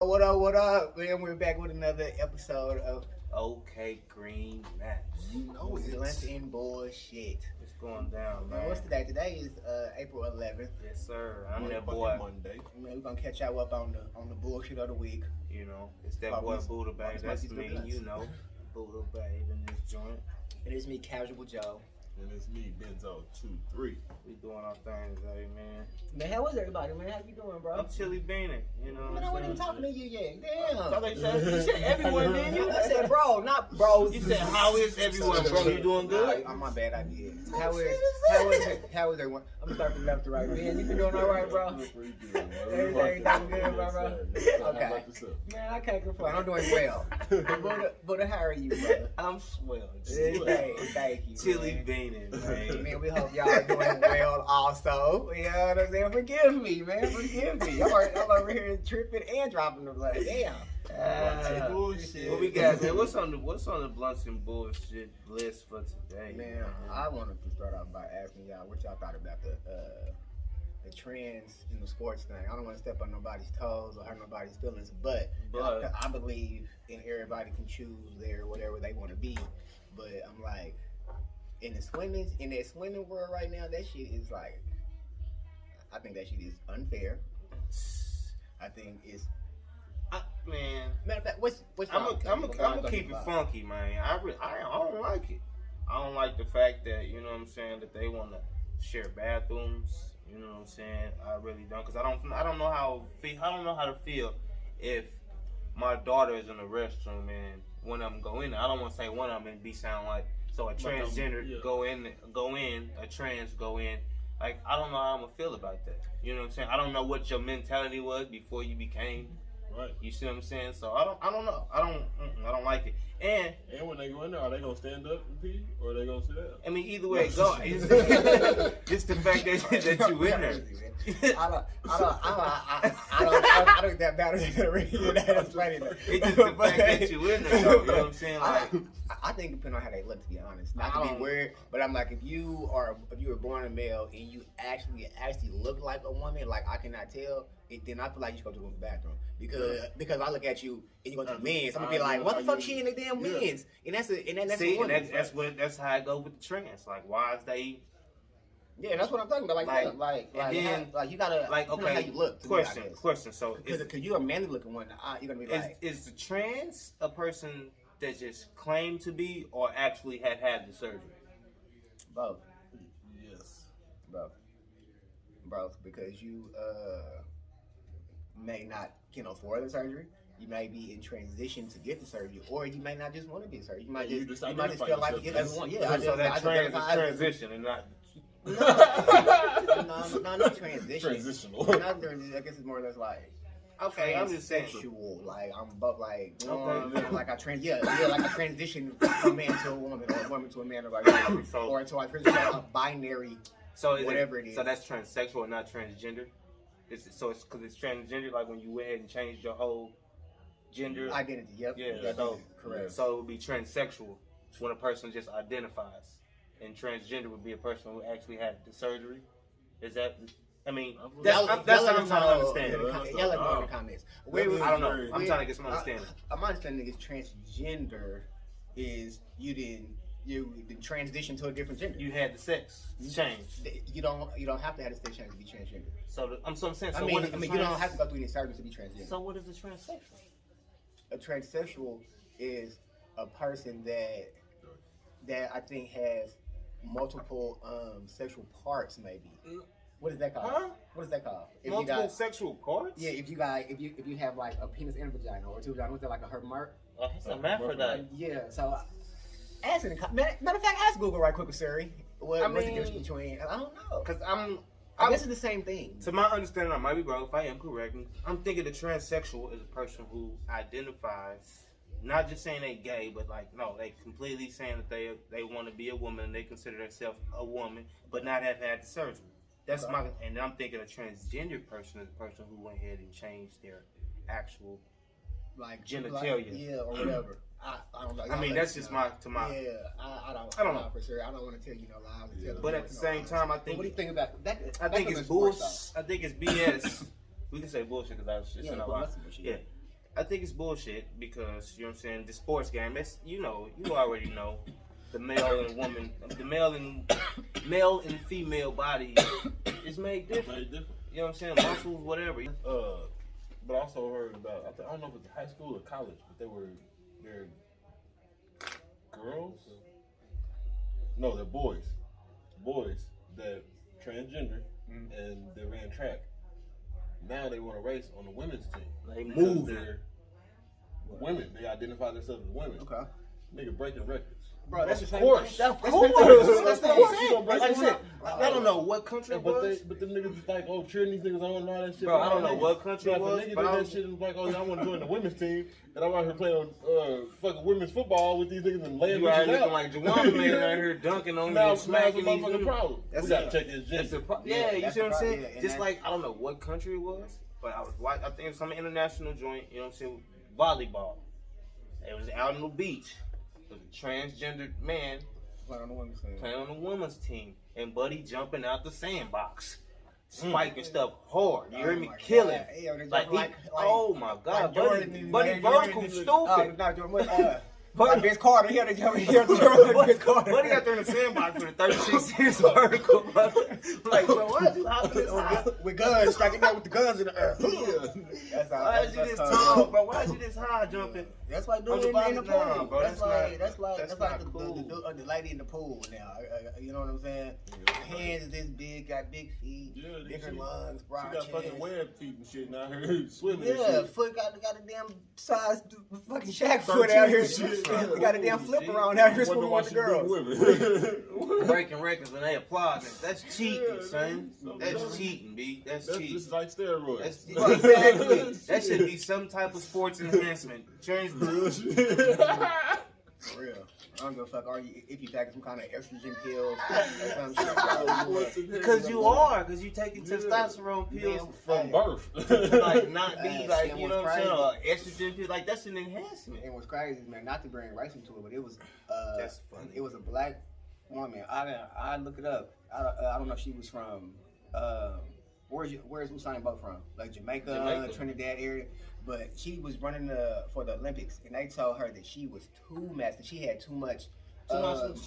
What up, what up? Man, we're back with another episode of Okay Green Maps. You Know It's Luncheon Bullshit. It's going down, man. What's today? Today is April 11th. Yes, sir. I'm that boy. Monday. Man, we're gonna catch y'all up on the bullshit of the week. You know, it's that boy Buddha Babe. That's me, you know. Buddha Babe in this joint. And it's me, Casual Joe. And it's me, Benzo 23. We doing our thing today, man. Man, how was everybody, man? How you doing, bro? I'm chilly beaning, you know. Man, I wasn't even talking to you yet. Damn. I thought you said everyone, didn't you? I said, bro, not bro. You said, how is everyone, bro? You doing good? Oh, my bad, I did. How is everyone? I'm starting from left to right. Man, you been doing all right, bro? Everything doing good, bro? Okay. Man, I can't complain. I'm doing well. Buddha, how are you, brother? I'm swell. Thank you. Chilly beaning, man. Man, we hope y'all are doing well also. You know what I'm saying? Forgive me, man. Forgive me. I'm over here tripping and dropping the blood. Damn. What we got, man? What's on the blunts and bullshit list for today? Man, I wanted to start off by asking y'all what y'all thought about the trends in the sports thing. I don't want to step on nobody's toes or hurt nobody's feelings, but I believe in everybody can choose their whatever they want to be. But I'm like, in that swimming world right now, that shit is like, I think that shit is unfair. I think it's. Man, matter of fact, what's I'm gonna keep it funky, man. I don't like it. I don't like the fact that, you know what I'm saying, that they want to share bathrooms. You know what I'm saying? I really don't, because I don't know how to feel if my daughter is in the restroom and one of them go in. I don't want to say one of them and be sound like so a transgender go in, a trans go in. Like, I don't know how I'm gonna feel about that. You know what I'm saying? I don't know what your mentality was before you became. Right. You see what I'm saying? So I don't know. I don't like it. And when they go in there, are they gonna stand up and pee, or are they gonna sit down? I mean, either way it go, it's the fact that you in there. I don't think that matters to the radio. That's funny. It's just the fact that you in there. So, you know what I'm saying? Like, I think depending on how they look, to be honest, not to be weird, but I'm like, if you were born a male and you actually look like a woman, like I cannot tell. Then I feel like you should go to the bathroom because I look at you and you go to the men's. I'm gonna be like, what the fuck she in the damn men's? And that's how I go with the trans. Like, why is they? Yeah, that's what I'm talking about. Like you gotta okay. How you look. Question. So, because you're a manly looking one, you're gonna be like, is the trans a person that just claimed to be or actually had the surgery? Both. Yes. Both, because you may not can afford the surgery. You may be in transition to get the surgery, or you may not just want to get surgery. You might just feel like you just want. Yeah, so that trans is transition and not. No, not transition. Transitional. Not transition. I guess it's more or less like. Okay, I'm just saying. Sexual, like I'm both like, like I transition from a man to a woman, or a woman to a man, or into like a binary. So whatever it is. So that's transsexual, not transgender. It's because it's transgender. Like when you went ahead and changed your whole gender identity. Yep. Yeah. So correct. So it would be transsexual when a person just identifies, and transgender would be a person who actually had the surgery. Is that? I mean, that's what I'm trying to understand. Y'all let me know in the comments. I don't know. I'm trying to get some understanding. My understanding is transgender is you didn't transition to a different gender. You had the sex change. You don't have to have the sex change to be transgender. So I'm saying. So you don't have to go through any surgery to be transgender. So what is a transsexual? A transsexual is a person that I think has multiple sexual parts, maybe. What is that called? Huh? What is that called? Multiple sexual parts? Yeah, if you have like a penis and a vagina, or two vaginas, what's that, like a hermaphrodite? It's a hermaphrodite. Yeah, so ask in the matter of fact, ask Google right quick with Siri. What's the difference between? I don't know. Because I guess it's the same thing. To my understanding, I might be wrong. If I am correct, I'm thinking the transsexual is a person who identifies, not just saying they gay, but like no, they completely saying that they want to be a woman and they consider themselves a woman, but not have had the surgery. That's and I'm thinking a transgender person is a person who went ahead and changed their actual like genitalia, or whatever. I don't know. I mean, that's just my. Yeah, I don't know for sure. I don't want to tell you no lies. But at the same time, I think. What do you think about that? I think it's bullshit. I think it's BS. We can say bullshit because I was just saying a lot. Yeah. I think it's bullshit because you know what I'm saying. The sports game, that's you already know. The male and female body is made different. You know what I'm saying? Muscles, whatever. But I also heard about, I don't know if it's high school or college, but they're girls? No, they're boys. Boys that transgender and they ran track. Now they want to race on the women's team. They move. They're women. They identify themselves as women. Okay. Nigga breaking records. Bro, that's the same thing. Of course. Like I said, I don't know what country it was. But the niggas is like, oh, cheering these niggas on and all that shit. Bro, I don't know what country it was. If a nigga did that shit and was like, oh, yeah, I want to join the women's team, and I'm out here playing fucking women's football with these niggas and laying you out bitches looking out. like Juwan man out here dunking on you and smacking these motherfucking problem. That's we gotta check his gender. Yeah, you see what I'm saying? Yeah, Just like, I don't know what country it was, but I think it was some international joint, you know what I'm saying, volleyball. It was out on the beach. It was a transgendered man playing on the women's team. And Buddy jumping out the sandbox. Spiking stuff hard. You heard me? Killing. Like, oh my God. Buddy vertical stupid. Like Vince Carter, he had to jump here to Vince Carter. Buddy out there in the sandbox for the 36 inch vertical. Like, bro, why you hopping this high? With guns, striking out with the guns in the air. Why is you this tall, bro? Why is you this high jumping? That's like doing it in the pool, bro. That's like the lady in the pool now. You know what I'm saying? Hands is this big, got big feet, bigger lungs, broad chest. She got fucking web feet and shit now. Her swimming. Yeah, foot got a damn size fucking Shaq foot out here. Got a damn flipper on out here swimming with the girls. Breaking records and they applaud it. That's cheating, son. That's cheating, B. That's cheating. This is like steroids. Exactly. That should be some type of sports enhancement. For real. I don't give a fuck. Are you if you taking some kind of estrogen pills or some shit? Because you taking testosterone pills from birth. Like not be like, you know what I'm saying, or estrogen pills. Like that's an enhancement. And what's crazy is, man, not to bring race into it, but it was that's funny. It was a black woman. I look it up. I don't know if she was from where's Usain Bolt from? Like Jamaica, Trinidad area. But she was running for the Olympics, and they told her that she was too massive. She had too much muscles,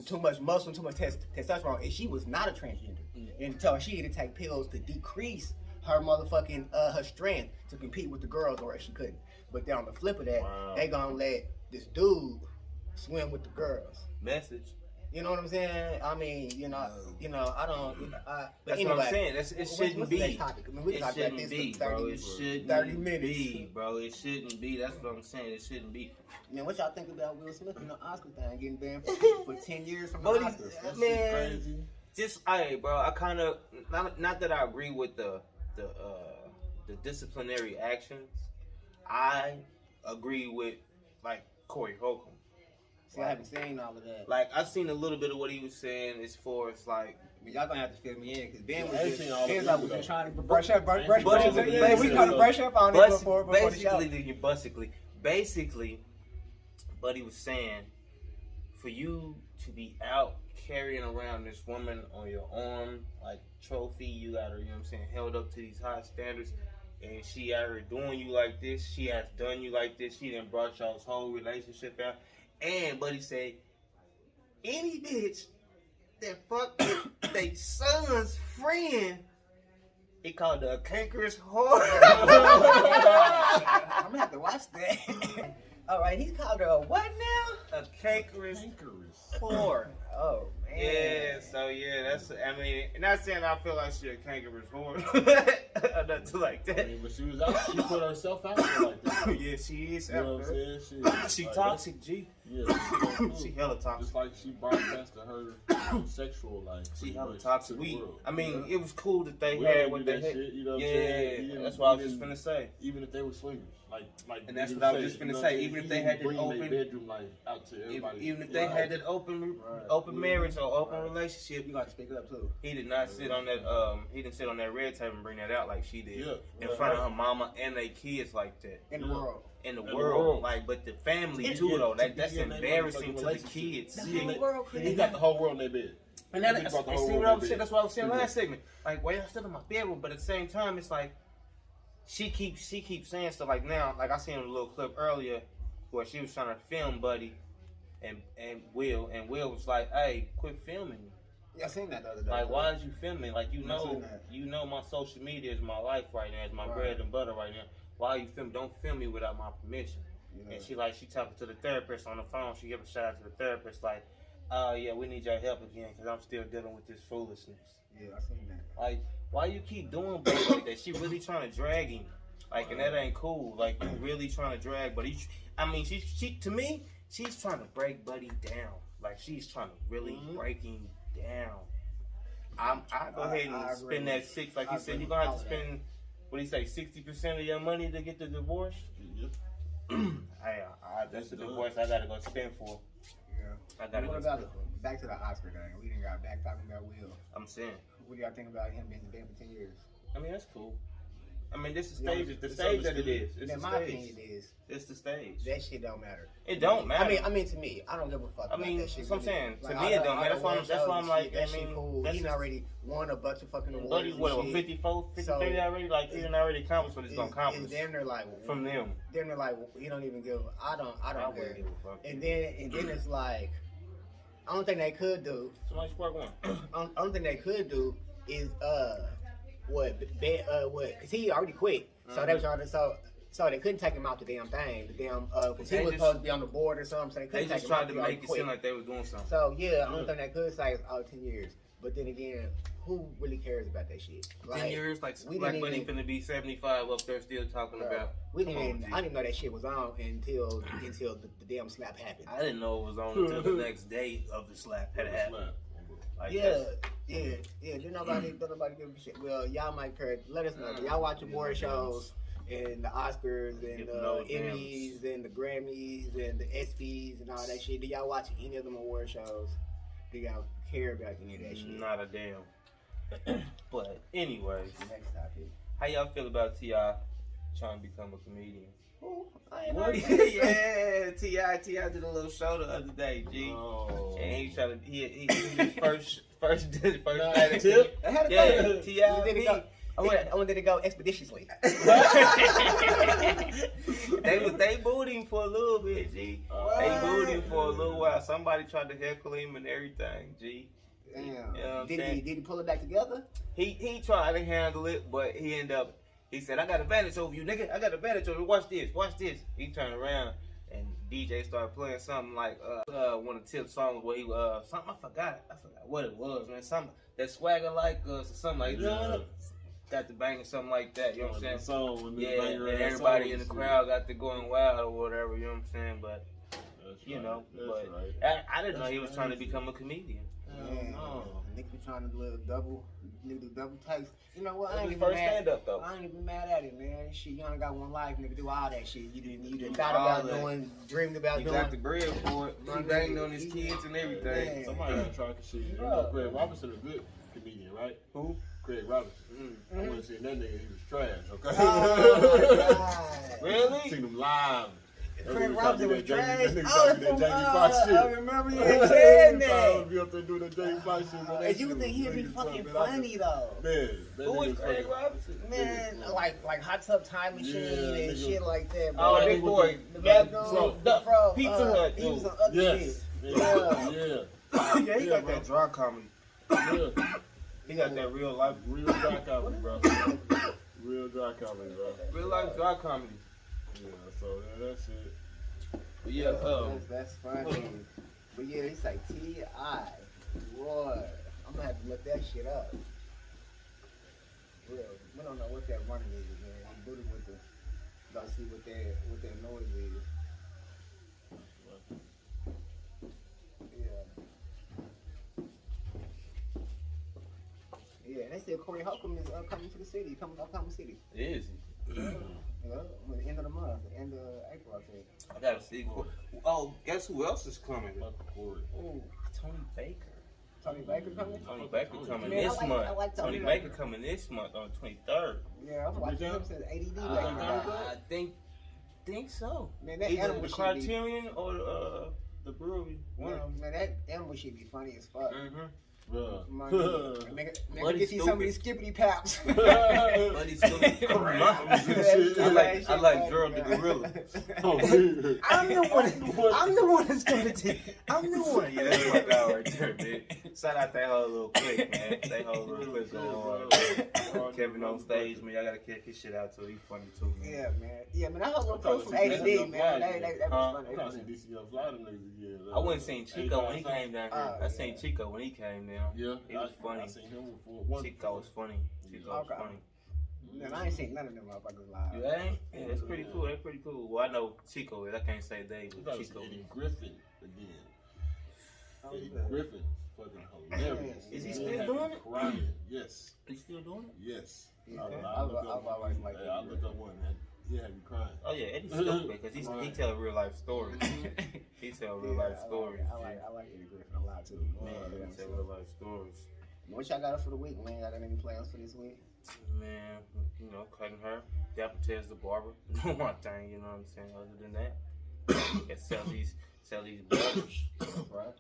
too much muscle, too much testosterone, and she was not a transgender. And told her she had to take pills to decrease her motherfucking her strength to compete with the girls, or she couldn't. But then on the flip of that, they gonna let this dude swim with the girls. Message. You know what I'm saying? I mean, I don't. But that's anyway, what I'm saying. It shouldn't be. It shouldn't be, bro. It shouldn't 30 minutes. be, bro. It shouldn't be. That's what I'm saying. It shouldn't be. Man, what y'all think about Will Smith and the Oscar thing getting banned for 10 years from the Oscars? That man, shit crazy. Just, bro. I kind of not that I agree with the disciplinary actions. I agree with like Corey Holcomb. See, I haven't seen all of that. Like, I've seen a little bit of what he was saying as far as, like... I mean, y'all gonna have to fill me in, because Ben was just trying to brush up on it before the show. Basically, Buddy was saying, for you to be out carrying around this woman on your arm, like, trophy, you got her, you know what I'm saying, held up to these high standards, and she out here doing you like this, she has done you like this, she done brought y'all's whole relationship out. And Buddy said, any bitch that fucked their son's friend, he called her a cankerous whore. I'm gonna have to watch that. All right, he called her a what now? A cankerous whore. Oh, man. Yeah, so yeah, that's, I mean, not saying I feel like she a cankerous whore. Or nothing like that. I mean, but she was out, she put herself out there like that. Yeah, she is. You know what I'm saying? She toxic, G. Yeah, she hella toxic. Just like she broadcasted her sexual life. She hella toxic. I mean, it was cool that they had what they had. Shit, you know what I'm yeah, saying? that's what I was just finna say. Even if they were swingers, like, and that's what I was just finna say. Even if they had that open bedroom life out to everybody. Even if they had that open marriage or open relationship, you got to speak up too. He did not sit on that. He didn't sit on that red table and bring that out like she did in front of her mama and their kids like that. In the world. In the world, like, but the family too, though. That's embarrassing to the kids. He got the whole world in their bed. And that's what I was saying last segment. Like, why y'all still in my bedroom? But at the same time, it's like, she keeps saying stuff like now. Like I seen a little clip earlier where she was trying to film Buddy and Will was like, "Hey, quit filming me." Yeah, I seen that the other day. Like, why did you film me? Like, you know, my social media is my life right now. It's my bread and butter right now. Why are you filming? Don't film me without my permission. Yeah. And she talking to the therapist on the phone. She give a shout out to the therapist like, "Oh yeah, we need your help again because I'm still dealing with this foolishness." Yeah, I seen that. Like, why you keep doing Buddy like that? She really trying to drag him. Like, and that ain't cool. Like, you really trying to drag. But she to me, she's trying to break Buddy down. Like, she's trying to really break him down. I go ahead and spend that six. Like he said, you're gonna have to spend. What do you say? 60% of your money to get the divorce. That's the divorce I gotta go spend for. Yeah. I gotta go spend for. Back to the Oscar thing. We didn't got back talking about Will. I'm saying. What do y'all think about him being banned for 10 years? I mean, that's cool. I mean, this is the stage. The stage that it is. In my opinion, it is. It's the stage. That shit don't matter. It don't matter. I mean, to me, I don't give a fuck. I mean, about that shit. That's what I'm saying. Like, to me, it don't matter. That's why I'm like, that I mean, cool. He already won a bunch of fucking awards. Buddy, what, 54, 53 already? Like, he done already accomplished what he's gonna accomplish. Then they're like, from them. Then they're like, he don't even give. I don't care. And then it's like, only thing they could do. Somebody spark one. Only thing they could do is what? Cause he already quit. So they was trying to so they couldn't take him out the damn thing. The damn cause he was supposed to be on the board or something. So they couldn't take him out. They just tried to make it seem like they was doing something. So yeah, only thing they could say is 10 years. But then again, who really cares about that shit? Like, 10 years, like Black Buddy finna be 75 up there still talking about. I didn't know that shit was on until the damn slap happened. I didn't know it was on until the next day of the slap had happened. Like yeah. Didn't nobody give a shit. Well, y'all might care. Let us know. Y'all watch award shows and the Oscars and the Emmys and the Grammys and the ESPYs and all that shit. Do y'all watch any of them award shows? Do y'all care about any of that shit? Not a damn. But anyways, next topic. How y'all feel about T.I. trying to become a comedian? Yeah, T.I. did a little show the other day, G. Oh. And he tried to he first night. Yeah, T.I. I wanted to go expeditiously. They booed him for a little bit, G. They booed him for a little while. Somebody tried to heckle him and everything, G. Damn. You know did he pull it back together? He tried to handle it, but he ended up. He said, "I got advantage over you, nigga. I got advantage over you. Watch this. He turned around and DJ started playing something like one of Tip's songs where he something I forgot what it was, man. Something that swagger like us or something like that. Got to banging something like that, you know what I'm saying? Yeah, and everybody in the crowd got to going wild or whatever, you know what I'm saying? But I didn't know he was trying to become a comedian. No. Nigga be trying to do double takes. You know what? I ain't even mad at it, man. Shit, you only got one life, nigga. Do all that shit. You didn't thought about doing, dreamed about doing. He got the bread for it. He banged on his kids and everything. Man. Somebody got to try to shit. You know, Craig Robinson a good comedian, right? Who? Craig Robinson. I went and seen that nigga. He was trash. Okay. Oh, really? Seen him live. Craig Robinson was trash. I remember you saying that. I be up there doing that Jamie Foxx shit. And you would think he'd be fucking funny though. Man, who is Craig Robinson? Man, like Hot Tub Time Machine and shit like that. Bro. Oh, big boy. The Pizza Hut. He was an ugly shit. Yeah, he got that dry comedy. Yeah. He got that real life dry comedy, bro. Real dry comedy, bro. Real life dry comedy. Yeah, so that's it. But yeah, that's funny. But yeah, it's like T.I. Boy, I'm gonna have to look that shit up. Real, we don't know what that running is, man. He booted with the. Let's see what that noise is. Yeah, and they said Corey Holcomb is coming to the city, coming to Oklahoma City. Is he? At the end of the month, the end of April, I think. I gotta see. Oh, guess who else is coming? Oh, Tony Baker. Tony Baker coming? Tony Baker coming this month. I like Tony Baker coming this month on the 23rd. Yeah, I'm watching him since ADD. I think so. Man, that either animal the Criterion or the brewery. Man, that animal should be funny as fuck. Nigga, get you some of these skippity paps. Buddy stupid. I like Gerald the Gorilla. I'm the one that's gonna take. I'm the one. Yeah, that's my guy right there, man. Shout out that whole little clique, man. That whole little clique going on. Kevin on stage, man. Y'all gotta kick his shit out too. He's funny too, man. Yeah, man. I heard little clip from AD, man. That was funny. I wouldn't seen Chico when he came down here. I seen Chico when he came down. Yeah, he was funny. I seen him before. Chico was funny. Funny. Man, I ain't seen none of them motherfuckers live. You ain't? Yeah, that's pretty cool. That's pretty cool. Well, I know Chico is. I can't say Dave, but Chico. Eddie Griffin again. Eddie Griffin, fucking hilarious. Is he still doing it? Crying. Yes. He still doing it? Yes. I look up one, man. He had me crying. Oh yeah, Eddie's stupid because he tell real life stories. He tell real life stories. I like Eddie Griffin a lot too. Man, he tell real life stories. What y'all got up for the week, man? Y'all got any plans for this week? Man, you know, cutting her. Dapper Ted's the barber. No one thing, you know what I'm saying? Other than that, yeah, sell these barbers. Right.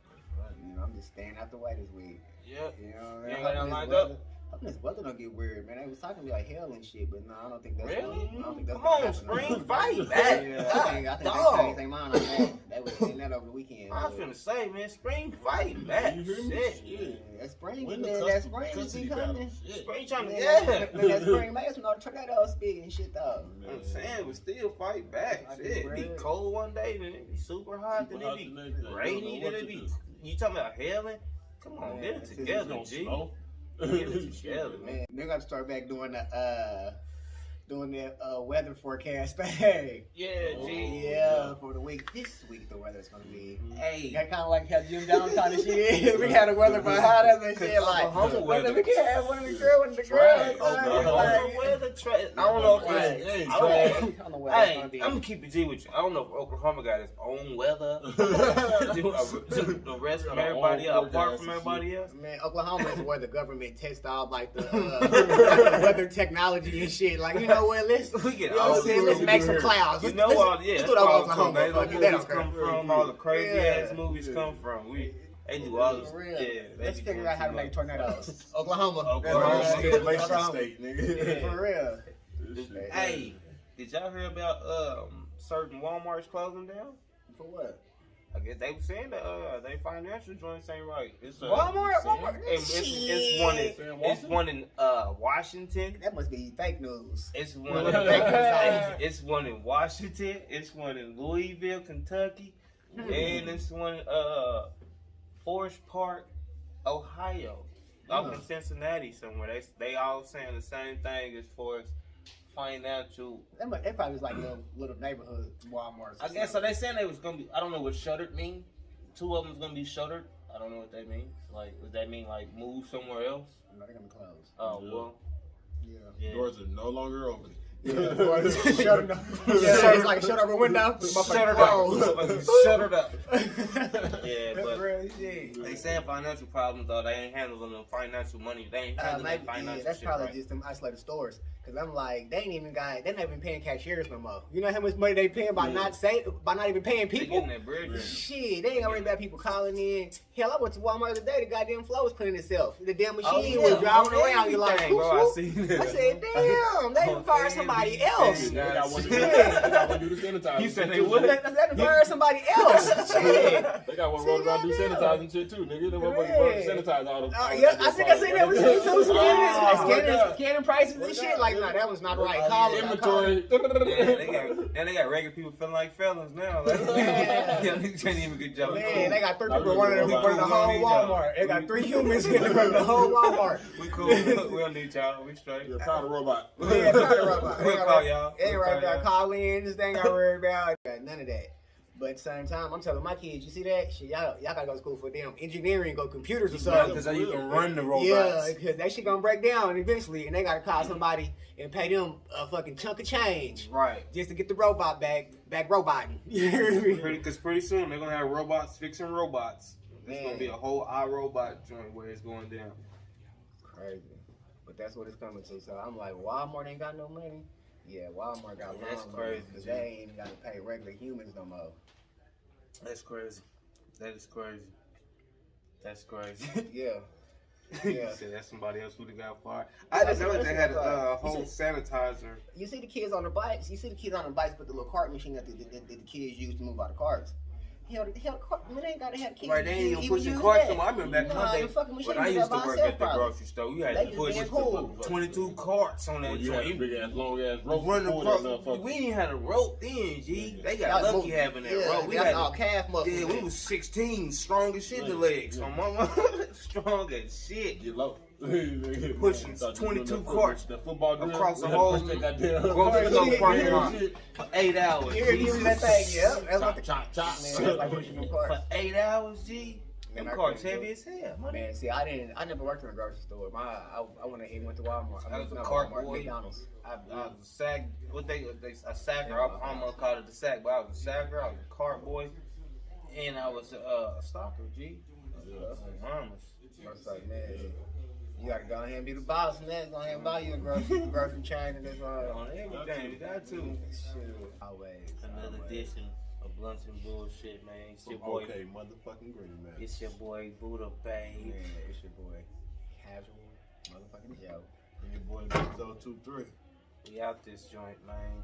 You know, I'm just staying out the way this week. Yep. You know what I mean? You ain't got lined up. I think this weather don't get weird, man. They was talking to me like hell and shit, but no, I don't think that's really. Come on, spring fight back. Yeah, I think they changed their mind on that. They was saying that over the weekend. I was finna say, man, spring fight back. You hear me? Shit. Yeah, that spring, When man, that spring be coming. Spring trying to that spring makes no tornado speed and shit though. I'm saying, we still fight back. Shit, it be cold one day, then it be super hot, then it be rainy, then it be. You talking about hailing? Come on, get it together, G. Get it together, man. They're gonna start back doing the weather forecast thing. Yeah, G. Yeah, for the week. This week the weather's gonna be. Hey, that kind of like how Jim Jones kind of shit is. We had a weather for hot as they said like. We can't have one of the girl, I don't know if I'm gonna keep it G with you. I don't know if Oklahoma got its own weather. The rest from everybody else, apart from everybody else. Man, Oklahoma is where the government tests out like the weather technology and shit. Like, you know what? Let's make some clouds. You know all, yeah. That's where Oklahoma movies come from. All the crazy ass movies come from. They do all this. Yeah, let's figure out how to make tornadoes. Oklahoma. State, nigga. For real. Hey, did y'all hear about certain Walmarts closing down? For what? I guess they were saying that they financial joints ain't right. It's Walmart. It's one in Washington. That must be fake news. It's one in Washington. It's one in Louisville, Kentucky, and it's one Forest Park, Ohio. Up in Cincinnati somewhere. They all saying the same thing as far as financial. They probably was like little neighborhood Walmarts. I guess so. They saying they was gonna be. I don't know what shuttered mean. 2 of them's gonna be shuttered. I don't know what that means. Like, does that mean like move somewhere else? No, they're gonna close. Oh well. Yeah. Doors are no longer open. Yeah, it's like shut up a window. Shut it up. Shut it up. Yeah, but they saying financial problems though. They ain't handling the financial money. They ain't handling financial that's shit probably right. just them isolated stores. Cause I'm like, they're not even paying cashiers no more. You know how much money they paying by not even paying people? They getting that bread. Shit, they ain't worried about people calling in. Hell, I went to Walmart the other day. The goddamn floor was cleaning itself. The damn machine was driving around. You're like, bro, I seen that. I said, damn, they even fired somebody else. They got one to do the sanitizing. You said they would? They fired somebody else. Shit. They got one running around do sanitizing shit too, nigga. They motherfuckers sanitize all the. Yeah, I think I seen that with you too. Scanning prices and shit. Like, no, that was not right. Call inventory. They got regular people feeling like felons now. Like, they can't even get jokes. Man, they got 3 people running the whole Walmart. They got 3 humans running the whole Walmart. We cool. We don't need y'all. We straight. You're a powder robot. Yeah, powder robot. We'll call y'all. Ain't right about call in. This thing I worry about. None of that. But at the same time, I'm telling my kids, you see that? Shit, y'all gotta go to school for damn engineering, go computers or something. Because you can run the robots. Yeah, because that shit gonna break down eventually, and they gotta call somebody and pay them a fucking chunk of change. Right. Just to get the robot back roboting. Because pretty soon they're gonna have robots fixing robots. It's gonna be a whole iRobot joint where it's going down. Crazy. But that's what it's coming to. So I'm like, Walmart ain't got no money. Yeah, Walmart got that's money. crazy. Because they ain't even got to pay regular humans no more. That's crazy. That is crazy. That's crazy. Yeah. You said that's somebody else who got fired. I just know they had a whole sanitizer. You see the kids on the bikes. You see the kids on the bikes with the little cart machine that the kids use to move out of carts. Hell, they ain't gotta have kids. Right, they ain't even pushing carts. I remember back in my day when I used to work at the grocery store. You had to push 22 carts on that joint. Big ass, long ass rope. We ain't had a rope then, G. They got lucky having that rope. We had all calf muscles. Yeah, we was 16, strong as shit in the legs. So mama, strong as shit. Get low. Pushing 22 carts across the whole grocery store parking lot for 8 hours. You hear that thing? Yeah, that's what the chop. Man, like pushing them carts. For 8 hours, G. Them carts heavy as hell. Man, see, I never worked in a grocery store. I went to Walmart. I was a cart boy. McDonald's. I was a sack. A sacker. I almost called it a sack, but I was a sacker. I was a cart boy, and I was a stalker. G. Mamas. I was like, man. You gotta go ahead and be the boss, man. Go ahead and buy you a grocery chain and this on everything. We got to. Shoot. Always. Another edition of Blunts and Bullshit, man. It's your boy. Okay, motherfucking green, man. It's your boy Buddha Babe. Man, it's your boy Casual motherfucking Joe. And your boy 023. We out this joint, man.